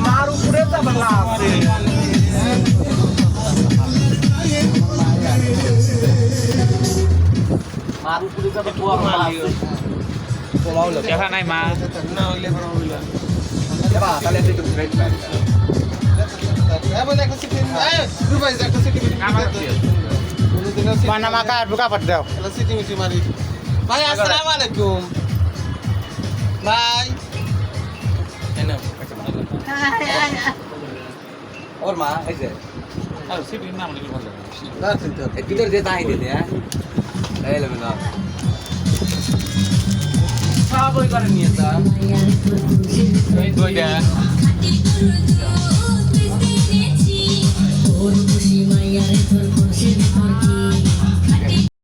মার উপরে দেখা নাই মা তাহলে পানামা কার বুকা পাট দাও ভাই আসসালামু আলাইকুম ভাই और माँ ऐसे किधर देता है देते हैं ए ले बना সব ওই করে নিয়ে যা এই দুইটা খুশি মাইয়ারে তোর খুশি তোর কি